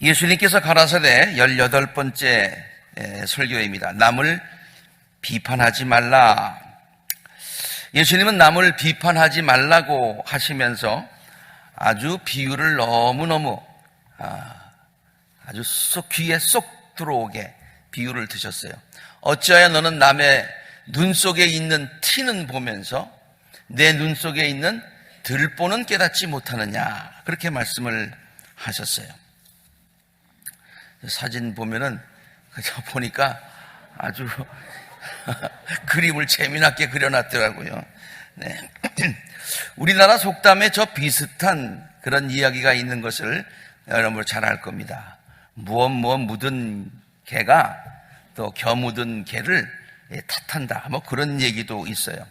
예수님께서 가라사대 18번째 설교입니다. 남을 비판하지 말라. 예수님은 남을 비판하지 말라고 하시면서 아주 비유를 너무너무 아주 쏙 귀에 쏙 들어오게 비유를 드셨어요. 어찌하여 너는 남의 눈 속에 있는 티는 보면서 내 눈 속에 있는 들보는 깨닫지 못하느냐, 그렇게 말씀을 하셨어요. 사진 보면은 보니까 아주 그림을 재미나게 그려놨더라고요. 네. 우리나라 속담에 저 비슷한 그런 이야기가 있는 것을 여러분 잘 알 겁니다. 무엇 묻은 개가 또 겨 묻은 개를 탓한다, 뭐 그런 얘기도 있어요.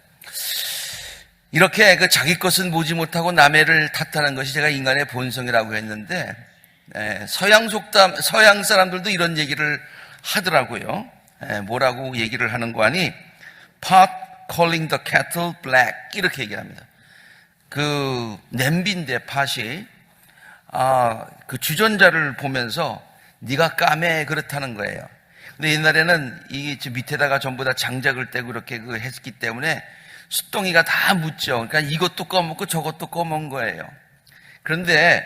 이렇게 자기 것은 보지 못하고 남의를 탓하는 것이 제가 인간의 본성이라고 했는데, 서양 사람들도 이런 얘기를 하더라고요. 뭐라고 얘기를 하는 거 아니? pot calling the kettle black, 이렇게 얘기를 합니다. 그 냄비인데 팥이 그 주전자를 보면서 네가 까매, 그렇다는 거예요. 근데 옛날에는 이 밑에다가 전부 다 장작을 떼고 이렇게 했기 때문에 숫덩이가 다 묻죠. 그러니까 이것도 꺼먹고 저것도 꺼먹은 거예요. 그런데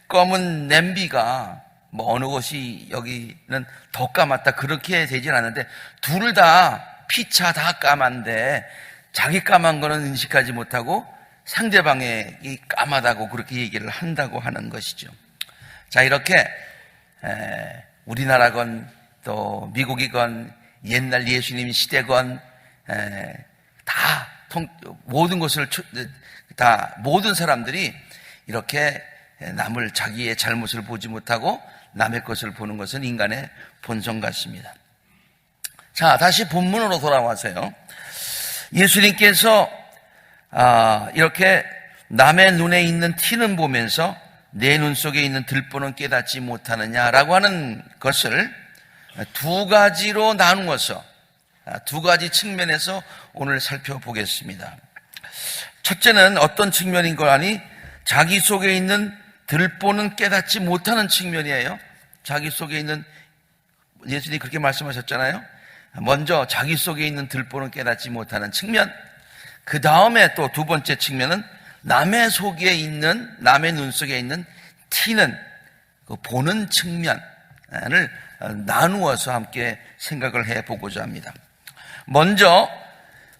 검은 냄비가 뭐 어느 것이 여기는 더 까맣다, 그렇게 되진 않는데 둘 다 피차 다 까만데 자기 까만 거는 인식하지 못하고 상대방의 이 까마다고 그렇게 얘기를 한다고 하는 것이죠. 자, 이렇게 우리나라건 또 미국이건 옛날 예수님 시대건 다 모든 것을 다 모든 사람들이 이렇게 남을 자기의 잘못을 보지 못하고 남의 것을 보는 것은 인간의 본성 같습니다. 자, 다시 본문으로 돌아와서요. 예수님께서 이렇게 남의 눈에 있는 티는 보면서 내 눈 속에 있는 들보는 깨닫지 못하느냐라고 하는 것을 두 가지로 나누어서 두 가지 측면에서 오늘 살펴보겠습니다. 첫째는 어떤 측면인 거 아니? 자기 속에 있는 들보는 깨닫지 못하는 측면이에요. 자기 속에 있는, 예수님이 그렇게 말씀하셨잖아요. 먼저 자기 속에 있는 들보는 깨닫지 못하는 측면, 그 다음에 또 두 번째 측면은 남의 속에 있는, 남의 눈 속에 있는 티는 그 보는 측면을 나누어서 함께 생각을 해보고자 합니다. 먼저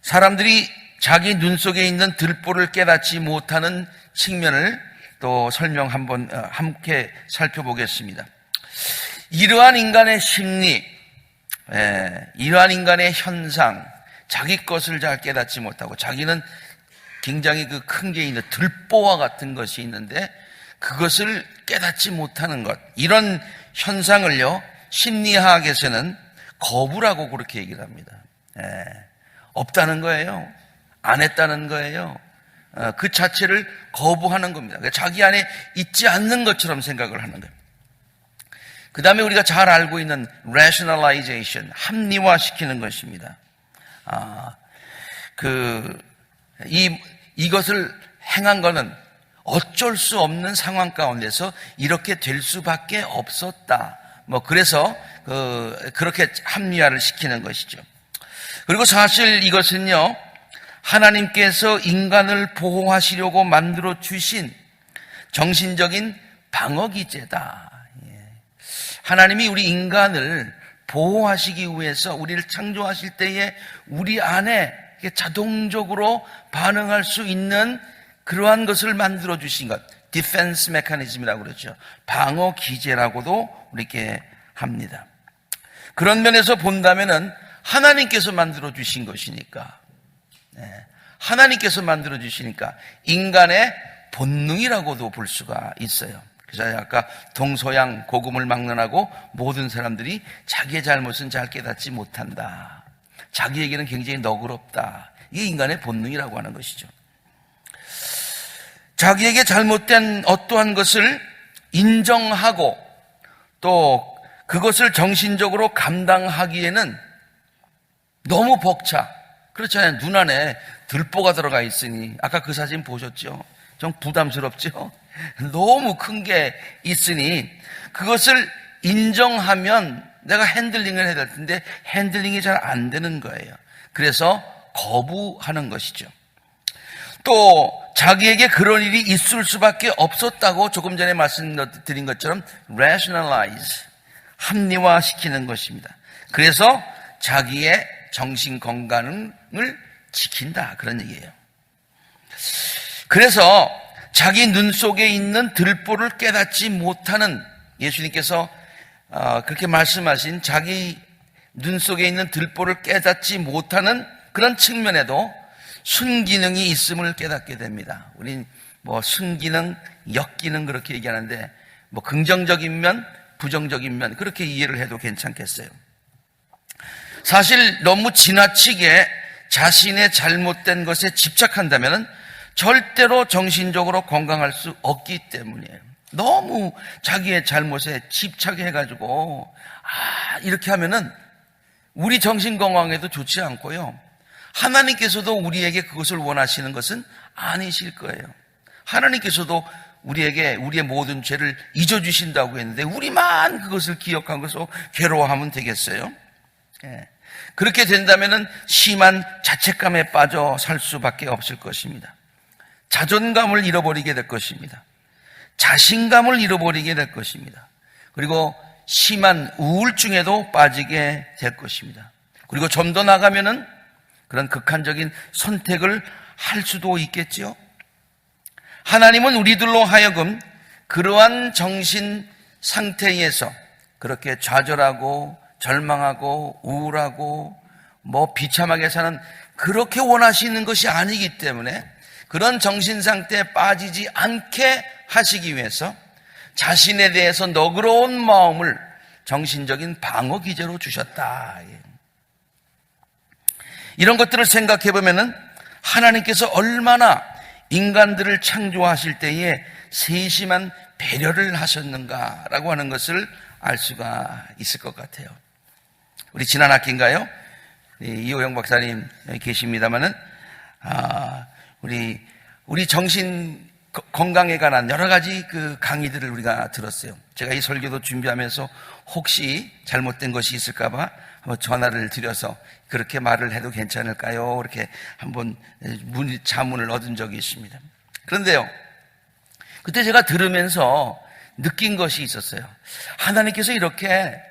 사람들이 자기 눈 속에 있는 들보를 깨닫지 못하는 측면을 또 설명 한번 함께 살펴보겠습니다. 이러한 인간의 심리, 이러한 인간의 현상, 자기 것을 잘 깨닫지 못하고 자기는 굉장히 그 큰 게 있는 들보와 같은 것이 있는데 그것을 깨닫지 못하는 것, 이런 현상을요 심리학에서는 거부라고 그렇게 얘기를 합니다. 없다는 거예요. 안 했다는 거예요. 그 자체를 거부하는 겁니다. 그러니까 자기 안에 있지 않는 것처럼 생각을 하는 거예요. 그 다음에 우리가 잘 알고 있는 rationalization, 합리화시키는 것입니다. 이것을 행한 거는 어쩔 수 없는 상황 가운데서 이렇게 될 수밖에 없었다. 뭐 그래서 그렇게 합리화를 시키는 것이죠. 그리고 사실 이것은요, 하나님께서 인간을 보호하시려고 만들어 주신 정신적인 방어기제다. 하나님이 우리 인간을 보호하시기 위해서 우리를 창조하실 때에 우리 안에 자동적으로 반응할 수 있는 그러한 것을 만들어 주신 것, 디펜스 메커니즘이라고 그러죠. 방어 기제라고도 우리께 합니다. 그런 면에서 본다면은 하나님께서 만들어 주신 것이니까, 하나님께서 만들어 주시니까 인간의 본능이라고도 볼 수가 있어요. 그래서 아까 동서양 고금을 막론하고 모든 사람들이 자기의 잘못은 잘 깨닫지 못한다, 자기에게는 굉장히 너그럽다, 이게 인간의 본능이라고 하는 것이죠. 자기에게 잘못된 어떠한 것을 인정하고 또 그것을 정신적으로 감당하기에는 너무 벅차. 그렇잖아요. 눈 안에 들보가 들어가 있으니, 아까 그 사진 보셨죠? 좀 부담스럽죠? 너무 큰 게 있으니 그것을 인정하면 내가 핸들링을 해야 될 텐데 핸들링이 잘 안 되는 거예요. 그래서 거부하는 것이죠. 또 자기에게 그런 일이 있을 수밖에 없었다고 조금 전에 말씀드린 것처럼 rationalize, 합리화시키는 것입니다. 그래서 자기의 정신 건강을 지킨다, 그런 얘기예요. 그래서 자기 눈 속에 있는 들보를 깨닫지 못하는, 예수님께서 그렇게 말씀하신 자기 눈 속에 있는 들보를 깨닫지 못하는 그런 측면에도 순기능이 있음을 깨닫게 됩니다. 우린 뭐 순기능, 역기능 그렇게 얘기하는데 뭐 긍정적인 면, 부정적인 면 그렇게 이해를 해도 괜찮겠어요. 사실 너무 지나치게 자신의 잘못된 것에 집착한다면 절대로 정신적으로 건강할 수 없기 때문이에요. 너무 자기의 잘못에 집착해가지고 이렇게 하면은 우리 정신 건강에도 좋지 않고요. 하나님께서도 우리에게 그것을 원하시는 것은 아니실 거예요. 하나님께서도 우리에게 우리의 모든 죄를 잊어주신다고 했는데 우리만 그것을 기억하고서 괴로워하면 되겠어요? 예. 그렇게 된다면 심한 자책감에 빠져 살 수밖에 없을 것입니다. 자존감을 잃어버리게 될 것입니다. 자신감을 잃어버리게 될 것입니다. 그리고 심한 우울증에도 빠지게 될 것입니다. 그리고 좀 더 나가면은 그런 극한적인 선택을 할 수도 있겠지요. 하나님은 우리들로 하여금 그러한 정신 상태에서 그렇게 좌절하고 절망하고 우울하고 뭐 비참하게 사는 그렇게 원하시는 것이 아니기 때문에 그런 정신 상태에 빠지지 않게 하시기 위해서 자신에 대해서 너그러운 마음을 정신적인 방어 기제로 주셨다. 이런 것들을 생각해 보면은 하나님께서 얼마나 인간들을 창조하실 때에 세심한 배려를 하셨는가라고 하는 것을 알 수가 있을 것 같아요. 우리 지난 학기인가요? 이호영 박사님 여기 계십니다마는 우리 정신 건강에 관한 여러 가지 그 강의들을 우리가 들었어요. 제가 이 설교도 준비하면서 혹시 잘못된 것이 있을까봐 한번 전화를 드려서 그렇게 말을 해도 괜찮을까요? 이렇게 한번 자문을 얻은 적이 있습니다. 그런데요, 그때 제가 들으면서 느낀 것이 있었어요. 하나님께서 이렇게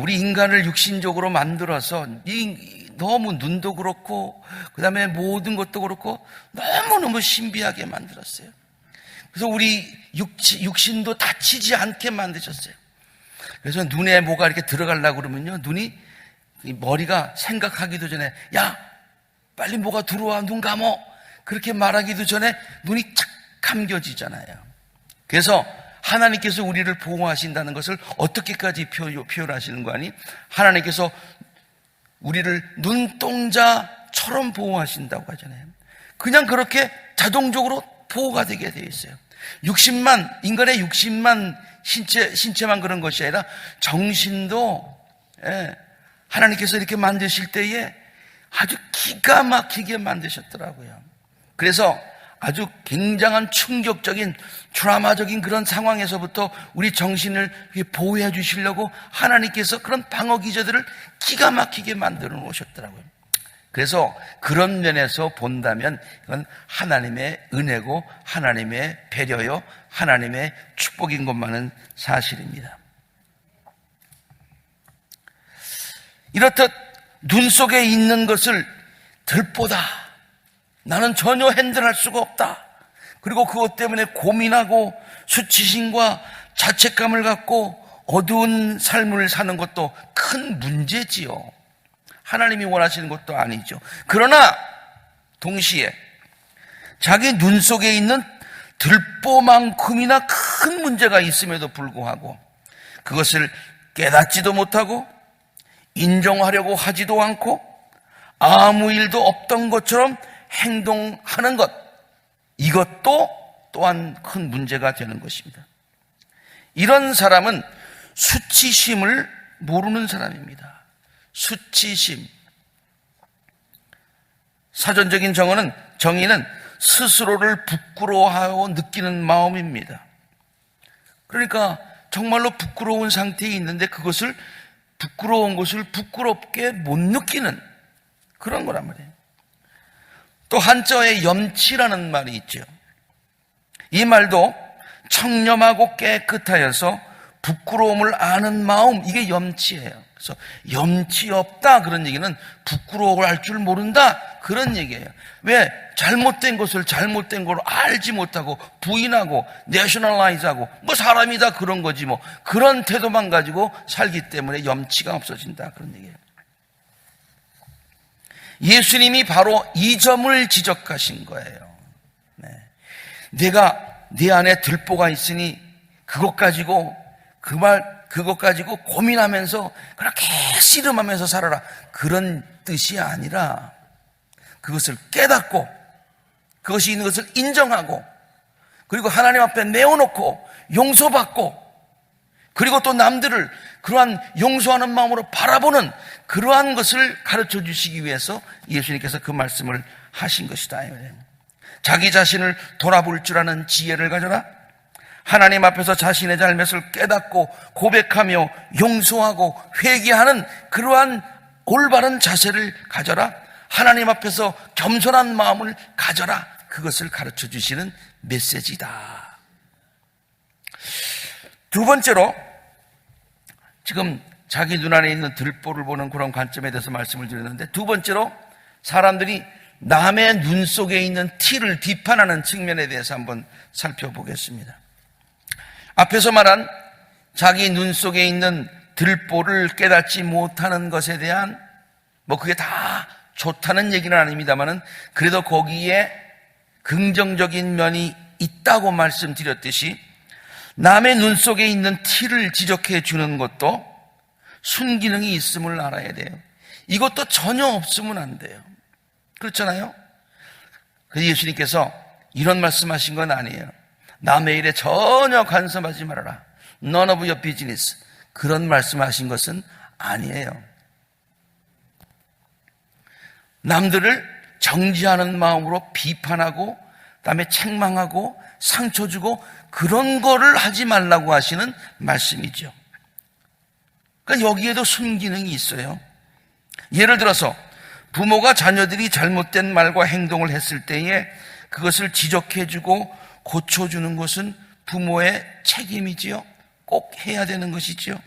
우리 인간을 육신적으로 만들어서 너무 눈도 그렇고 그 다음에 모든 것도 그렇고 너무너무 신비하게 만들었어요. 그래서 우리 육신도 다치지 않게 만드셨어요. 그래서 눈에 뭐가 이렇게 들어가려고 그러면요, 머리가 생각하기도 전에 야 빨리 뭐가 들어와 눈 감어 그렇게 말하기도 전에 눈이 착 감겨지잖아요. 그래서 하나님께서 우리를 보호하신다는 것을 어떻게까지 표현하시는 거 아니? 하나님께서 우리를 눈동자처럼 보호하신다고 하잖아요. 그냥 그렇게 자동적으로 보호가 되게 되어 있어요. 인간의 육신만 신체만 그런 것이 아니라 정신도 하나님께서 이렇게 만드실 때에 아주 기가 막히게 만드셨더라고요. 그래서 아주 굉장한 충격적인 트라우마적인 그런 상황에서부터 우리 정신을 보호해 주시려고 하나님께서 그런 방어 기제들을 기가 막히게 만들어 놓으셨더라고요. 그래서 그런 면에서 본다면 이건 하나님의 은혜고 하나님의 배려요, 하나님의 축복인 것만은 사실입니다. 이렇듯 눈 속에 있는 것을 들보다 나는 전혀 핸들할 수가 없다. 그리고 그것 때문에 고민하고 수치심과 자책감을 갖고 어두운 삶을 사는 것도 큰 문제지요. 하나님이 원하시는 것도 아니죠. 그러나 동시에 자기 눈 속에 있는 들보만큼이나 큰 문제가 있음에도 불구하고 그것을 깨닫지도 못하고 인정하려고 하지도 않고 아무 일도 없던 것처럼 행동하는 것, 이것도 또한 큰 문제가 되는 것입니다. 이런 사람은 수치심을 모르는 사람입니다. 수치심. 사전적인 정의는 스스로를 부끄러워하고 느끼는 마음입니다. 그러니까 정말로 부끄러운 상태에 있는데 그것을 부끄러운 것을 부끄럽게 못 느끼는 그런 거란 말이에요. 또 한자어에 염치라는 말이 있죠. 이 말도 청렴하고 깨끗하여서 부끄러움을 아는 마음, 이게 염치예요. 그래서 염치 없다 그런 얘기는 부끄러워할 줄 모른다 그런 얘기예요. 왜? 잘못된 것을 잘못된 걸로 알지 못하고 부인하고 내셔널라이즈하고 뭐 사람이다 그런 거지 뭐 그런 태도만 가지고 살기 때문에 염치가 없어진다 그런 얘기예요. 예수님이 바로 이 점을 지적하신 거예요. 내가 네 안에 들보가 있으니 그것 가지고 고민하면서 그렇게 씨름하면서 살아라 그런 뜻이 아니라 그것을 깨닫고 그것이 있는 것을 인정하고 그리고 하나님 앞에 내어놓고 용서받고 그리고 또 남들을 그러한 용서하는 마음으로 바라보는 그러한 것을 가르쳐 주시기 위해서 예수님께서 그 말씀을 하신 것이다. 자기 자신을 돌아볼 줄 아는 지혜를 가져라. 하나님 앞에서 자신의 잘못을 깨닫고 고백하며 용서하고 회개하는 그러한 올바른 자세를 가져라. 하나님 앞에서 겸손한 마음을 가져라. 그것을 가르쳐 주시는 메시지다. 두 번째로 지금 자기 눈 안에 있는 들보를 보는 그런 관점에 대해서 말씀을 드렸는데 두 번째로 사람들이 남의 눈 속에 있는 티를 비판하는 측면에 대해서 한번 살펴보겠습니다. 앞에서 말한 자기 눈 속에 있는 들보를 깨닫지 못하는 것에 대한 그게 다 좋다는 얘기는 아닙니다만은 그래도 거기에 긍정적인 면이 있다고 말씀드렸듯이 남의 눈 속에 있는 티를 지적해 주는 것도 순기능이 있음을 알아야 돼요. 이것도 전혀 없으면 안 돼요. 그렇잖아요? 그래서 예수님께서 이런 말씀하신 건 아니에요. 남의 일에 전혀 간섭하지 말아라. None of your business. 그런 말씀하신 것은 아니에요. 남들을 정죄하는 마음으로 비판하고 그다음에 책망하고 상처 주고 그런 거를 하지 말라고 하시는 말씀이죠. 그러니까 여기에도 순기능이 있어요. 예를 들어서 부모가 자녀들이 잘못된 말과 행동을 했을 때에 그것을 지적해주고 고쳐주는 것은 부모의 책임이지요. 꼭 해야 되는 것이지요.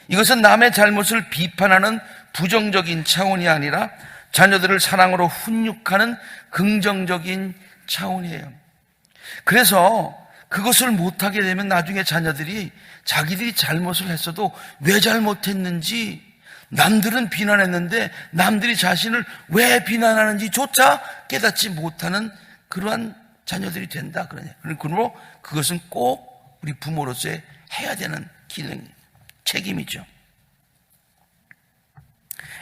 이것은 남의 잘못을 비판하는 부정적인 차원이 아니라 자녀들을 사랑으로 훈육하는 긍정적인 차원이에요. 그래서 그것을 못하게 되면 나중에 자녀들이 자기들이 잘못을 했어도 왜 잘못했는지 남들은 비난했는데 남들이 자신을 왜 비난하는지조차 깨닫지 못하는 그러한 자녀들이 된다. 그러므로 그것은 꼭 우리 부모로서의 해야 되는 기능, 책임이죠.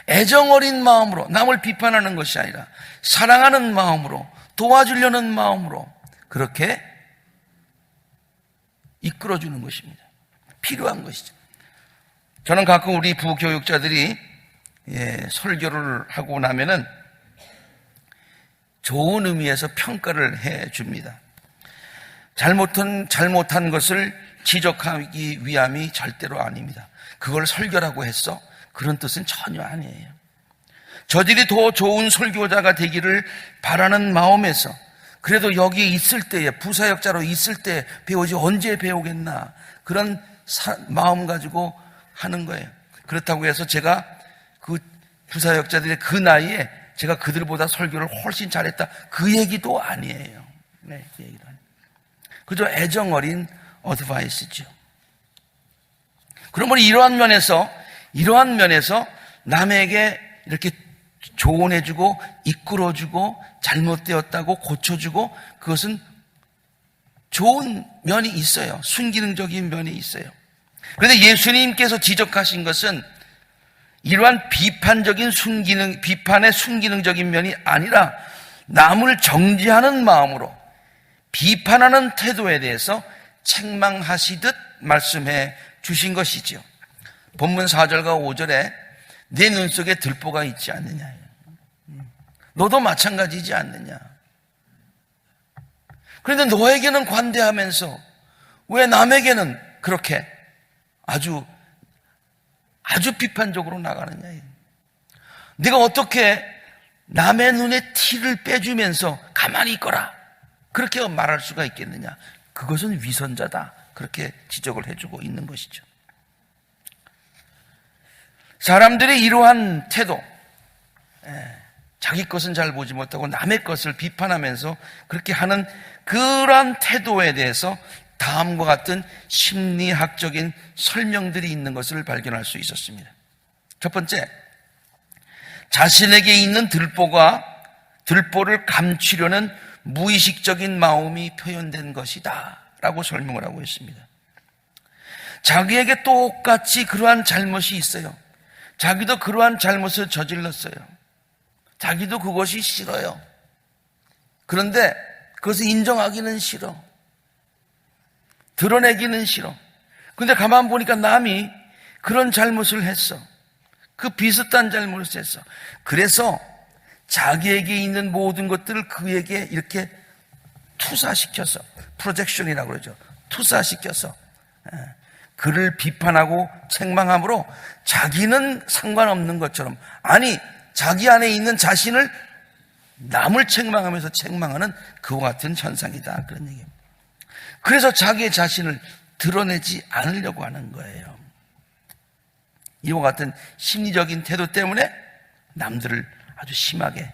애정어린 마음으로 남을 비판하는 것이 아니라 사랑하는 마음으로 도와주려는 마음으로 그렇게 이끌어주는 것입니다. 필요한 것이죠. 저는 가끔 우리 부교육자들이 설교를 하고 나면은 좋은 의미에서 평가를 해 줍니다. 잘못한 것을 지적하기 위함이 절대로 아닙니다. 그걸 설교라고 했어? 그런 뜻은 전혀 아니에요. 저들이 더 좋은 설교자가 되기를 바라는 마음에서 그래도 여기에 있을 때에 부사역자로 있을 때 배우지 언제 배우겠나 그런 마음 가지고 하는 거예요. 그렇다고 해서 제가 그 부사역자들의 그 나이에 제가 그들보다 설교를 훨씬 잘했다 그 얘기도 아니에요. 네, 그 얘기도 아니에요. 그저 애정어린 어드바이스죠. 그러므로 이러한 면에서 남에게 이렇게 조언해주고 이끌어주고 잘못되었다고 고쳐주고 그것은 좋은 면이 있어요. 순기능적인 면이 있어요. 그런데 예수님께서 지적하신 것은 이러한 비판의 순기능적인 면이 아니라 남을 정죄하는 마음으로 비판하는 태도에 대해서 책망하시듯 말씀해 주신 것이지요. 본문 4절과 5절에 내 눈 속에 들보가 있지 않느냐. 너도 마찬가지지 않느냐. 그런데 너에게는 관대하면서 왜 남에게는 그렇게 아주 비판적으로 나가느냐. 네가 어떻게 남의 눈에 티를 빼주면서 가만히 있거라 그렇게 말할 수가 있겠느냐. 그것은 위선자다. 그렇게 지적을 해주고 있는 것이죠. 사람들의 이러한 태도, 자기 것은 잘 보지 못하고 남의 것을 비판하면서 그렇게 하는 그러한 태도에 대해서 다음과 같은 심리학적인 설명들이 있는 것을 발견할 수 있었습니다. 첫 번째, 자신에게 있는 들보를 감추려는 무의식적인 마음이 표현된 것이다 라고 설명을 하고 있습니다. 자기에게 똑같이 그러한 잘못이 있어요. 자기도 그러한 잘못을 저질렀어요. 자기도 그것이 싫어요. 그런데 그것을 인정하기는 싫어. 드러내기는 싫어. 그런데 가만 보니까 남이 그런 잘못을 했어. 그 비슷한 잘못을 했어. 그래서 자기에게 있는 모든 것들을 그에게 이렇게 투사시켜서, 프로젝션이라고 그러죠. 투사시켜서 그를 비판하고 책망함으로 자기는 상관없는 것처럼, 아니 자기 안에 있는 자신을 남을 책망하면서 책망하는 그와 같은 현상이다, 그런 얘기예요. 그래서 자기의 자신을 드러내지 않으려고 하는 거예요. 이와 같은 심리적인 태도 때문에 남들을 아주 심하게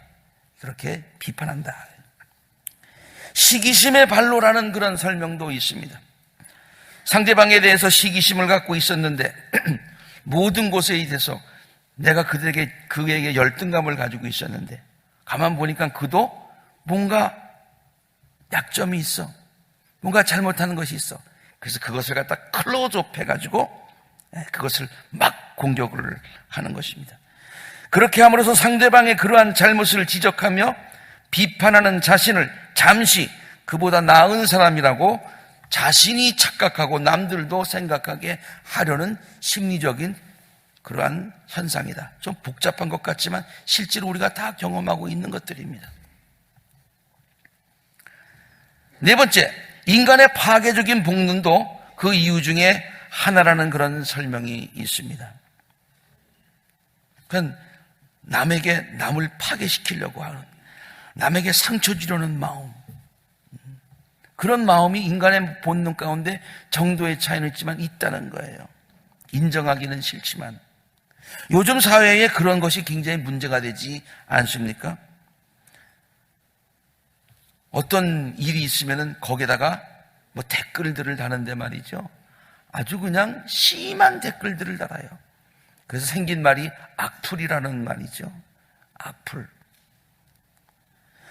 그렇게 비판한다. 시기심의 발로라는 그런 설명도 있습니다. 상대방에 대해서 시기심을 갖고 있었는데 모든 곳에 대해서 내가 그에게 열등감을 가지고 있었는데 가만 보니까 그도 뭔가 약점이 있어. 뭔가 잘못하는 것이 있어. 그래서 그것을 갖다 클로즈업 해가지고 그것을 막 공격을 하는 것입니다. 그렇게 함으로써 상대방의 그러한 잘못을 지적하며 비판하는 자신을 잠시 그보다 나은 사람이라고 자신이 착각하고 남들도 생각하게 하려는 심리적인 그러한 현상이다. 좀 복잡한 것 같지만 실제로 우리가 다 경험하고 있는 것들입니다. 네 번째, 인간의 파괴적인 본능도 그 이유 중에 하나라는 그런 설명이 있습니다. 그건 남을 파괴시키려고 하는, 남에게 상처 주려는 마음, 그런 마음이 인간의 본능 가운데 정도의 차이는 있지만 있다는 거예요. 인정하기는 싫지만 요즘 사회에 그런 것이 굉장히 문제가 되지 않습니까? 어떤 일이 있으면은 거기에다가 뭐 댓글들을 다는데 말이죠. 아주 그냥 심한 댓글들을 달아요. 그래서 생긴 말이 악플이라는 말이죠. 악플.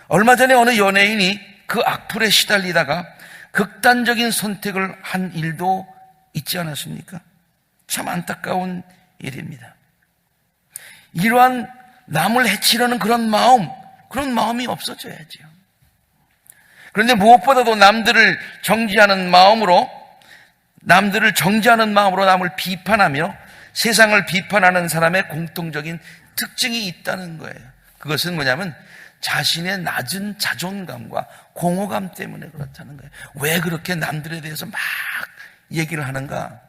얼마 전에 어느 연예인이 그 악플에 시달리다가 극단적인 선택을 한 일도 있지 않았습니까? 참 안타까운 일입니다. 이러한 남을 해치려는 그런 마음이 없어져야죠. 그런데 무엇보다도 남들을 정지하는 마음으로 남을 비판하며 세상을 비판하는 사람의 공통적인 특징이 있다는 거예요. 그것은 뭐냐면 자신의 낮은 자존감과 공허감 때문에 그렇다는 거예요. 왜 그렇게 남들에 대해서 막 얘기를 하는가?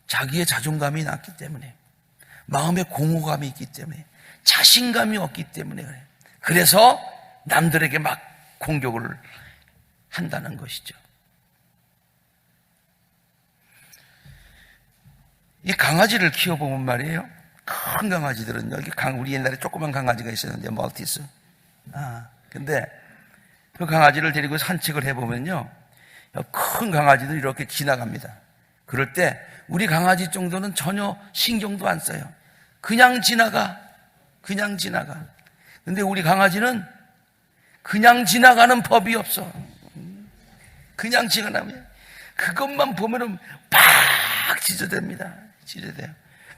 자기의 자존감이 낮기 때문에, 마음의 공허감이 있기 때문에, 자신감이 없기 때문에 그래요. 그래서 남들에게 막 공격을 한다는 것이죠. 이 강아지를 키워보면 말이에요. 큰 강아지들은요, 우리 옛날에 조그만 강아지가 있었는데, 멀티스. 근데 그 강아지를 데리고 산책을 해보면요, 큰 강아지들이 이렇게 지나갑니다. 그럴 때 우리 강아지 정도는 전혀 신경도 안 써요. 그냥 지나가. 근데 우리 강아지는 그냥 지나가는 법이 없어. 그냥 지나가면 그것만 보면은 팍 짖어댑니다. 짖어대요.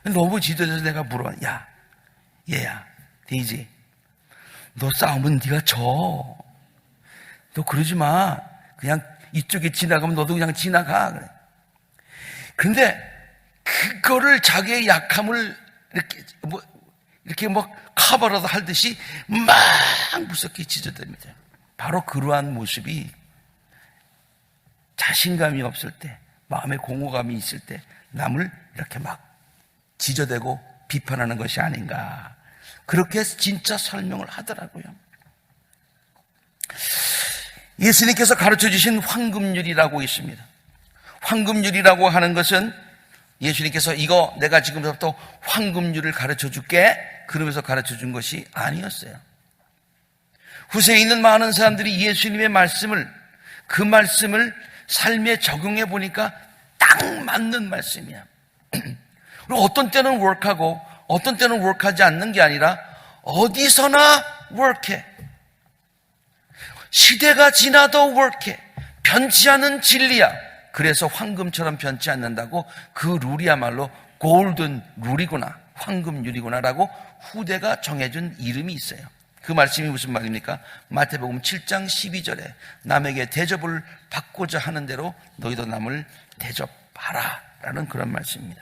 너무 짖어져서 내가 물어. 야, 얘야, 데이지, 너 싸우면 네가 져. 너 그러지 마. 그냥 이쪽에 지나가면 너도 그냥 지나가. 그래. 근데 그거를 자기의 약함을 이렇게 이렇게 막 카바라도 할듯이 막 무섭게 찢어댑니다. 바로 그러한 모습이 자신감이 없을 때, 마음에 공허감이 있을 때 남을 이렇게 막 찢어대고 비판하는 것이 아닌가, 그렇게 진짜 설명을 하더라고요. 예수님께서 가르쳐 주신 황금률이라고 있습니다. 황금률이라고 하는 것은 예수님께서 이거 내가 지금부터 황금률을 가르쳐 줄게 그러면서 가르쳐 준 것이 아니었어요. 후세에 있는 많은 사람들이 예수님의 말씀을, 그 말씀을 삶에 적용해 보니까 딱 맞는 말씀이야. 그리고 어떤 때는 work하고 어떤 때는 work하지 않는 게 아니라 어디서나 work해. 시대가 지나도 work해. 변치 않은 진리야. 그래서 황금처럼 변치 않는다고, 그 룰이야말로 골든 룰이구나, 황금률이구나라고 후대가 정해준 이름이 있어요. 그 말씀이 무슨 말입니까? 마태복음 7장 12절에 남에게 대접을 받고자 하는 대로 너희도 남을 대접하라 라는 그런 말씀입니다.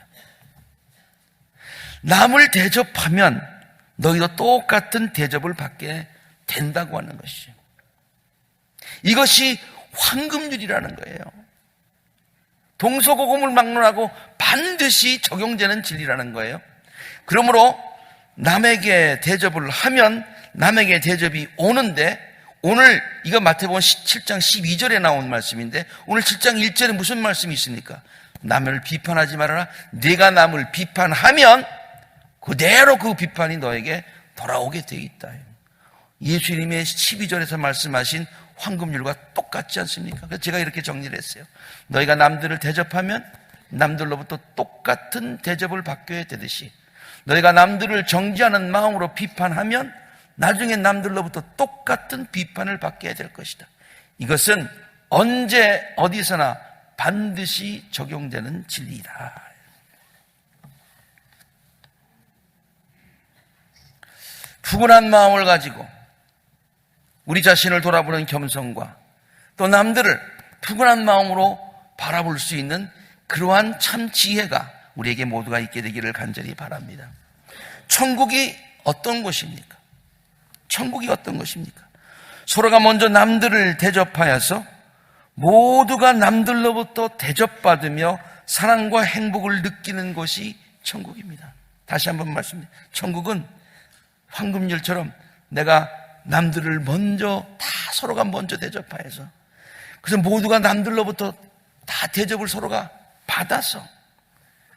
남을 대접하면 너희도 똑같은 대접을 받게 된다고 하는 것이죠. 이것이 황금률이라는 거예요. 동서고금을 막론하고 반드시 적용되는 진리라는 거예요. 그러므로 남에게 대접을 하면 남에게 대접이 오는데, 오늘 이거 마태복음 7장 12절에 나온 말씀인데 오늘 7장 1절에 무슨 말씀이 있습니까? 남을 비판하지 말아라. 네가 남을 비판하면 그대로 그 비판이 너에게 돌아오게 돼 있다. 예수님의 12절에서 말씀하신 황금률과 똑같지 않습니까? 그래서 제가 이렇게 정리를 했어요. 너희가 남들을 대접하면 남들로부터 똑같은 대접을 받게 되듯이, 너희가 남들을 정죄하는 마음으로 비판하면 나중에 남들로부터 똑같은 비판을 받게 될 것이다. 이것은 언제 어디서나 반드시 적용되는 진리이다. 푸근한 마음을 가지고 우리 자신을 돌아보는 겸손과 또 남들을 푸근한 마음으로 바라볼 수 있는 그러한 참 지혜가 우리에게 모두가 있게 되기를 간절히 바랍니다. 천국이 어떤 곳입니까? 천국이 어떤 것입니까? 서로가 먼저 남들을 대접하여서 모두가 남들로부터 대접받으며 사랑과 행복을 느끼는 것이 천국입니다. 다시 한번 말씀드립니다. 천국은 황금률처럼 내가 남들을 먼저, 다 서로가 먼저 대접하여서, 그래서 모두가 남들로부터 다 대접을 서로가 받아서,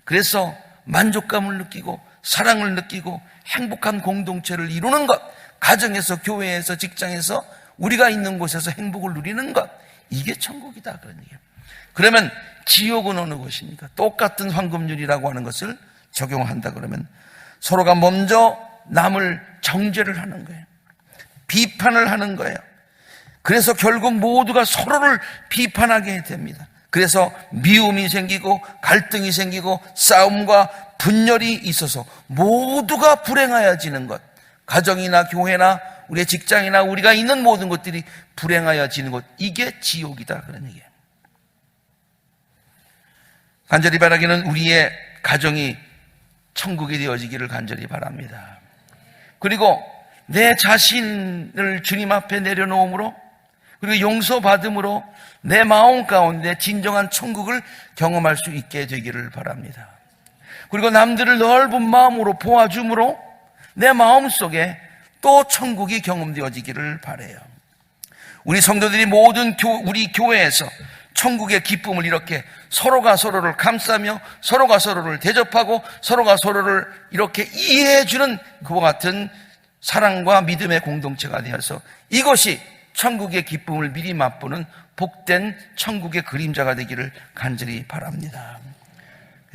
그래서 만족감을 느끼고 사랑을 느끼고 행복한 공동체를 이루는 것, 가정에서, 교회에서, 직장에서, 우리가 있는 곳에서 행복을 누리는 것, 이게 천국이다, 그런 얘기예요. 그러면 지옥은 어느 곳입니까? 똑같은 황금률이라고 하는 것을 적용한다 그러면 서로가 먼저 남을 정죄를 하는 거예요. 비판을 하는 거예요. 그래서 결국 모두가 서로를 비판하게 됩니다. 그래서 미움이 생기고 갈등이 생기고 싸움과 분열이 있어서 모두가 불행하여지는 것, 가정이나 교회나 우리의 직장이나 우리가 있는 모든 것들이 불행하여지는 것, 이게 지옥이다, 그런 얘기예요. 간절히 바라기는 우리의 가정이 천국이 되어지기를 간절히 바랍니다. 그리고 내 자신을 주님 앞에 내려놓음으로, 그리고 용서받음으로 내 마음 가운데 진정한 천국을 경험할 수 있게 되기를 바랍니다. 그리고 남들을 넓은 마음으로 보아줌으로 내 마음속에 또 천국이 경험되어지기를 바라요. 우리 성도들이 모든 우리 교회에서 천국의 기쁨을 이렇게 서로가 서로를 감싸며 서로가 서로를 대접하고 서로가 서로를 이렇게 이해해주는 그와 같은 사랑과 믿음의 공동체가 되어서 이것이 천국의 기쁨을 미리 맛보는 복된 천국의 그림자가 되기를 간절히 바랍니다.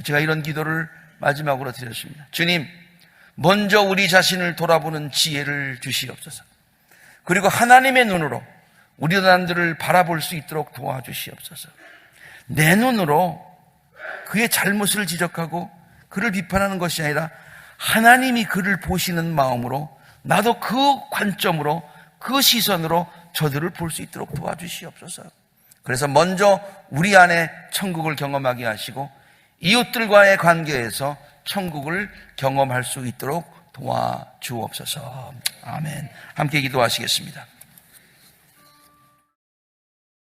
제가 이런 기도를 마지막으로 드렸습니다. 주님, 먼저 우리 자신을 돌아보는 지혜를 주시옵소서. 그리고 하나님의 눈으로 우리 남들을 바라볼 수 있도록 도와주시옵소서. 내 눈으로 그의 잘못을 지적하고 그를 비판하는 것이 아니라 하나님이 그를 보시는 마음으로 나도 그 관점으로, 그 시선으로 저들을 볼 수 있도록 도와주시옵소서. 그래서 먼저 우리 안에 천국을 경험하게 하시고 이웃들과의 관계에서 천국을 경험할 수 있도록 도와주옵소서. 아멘. 함께 기도하시겠습니다.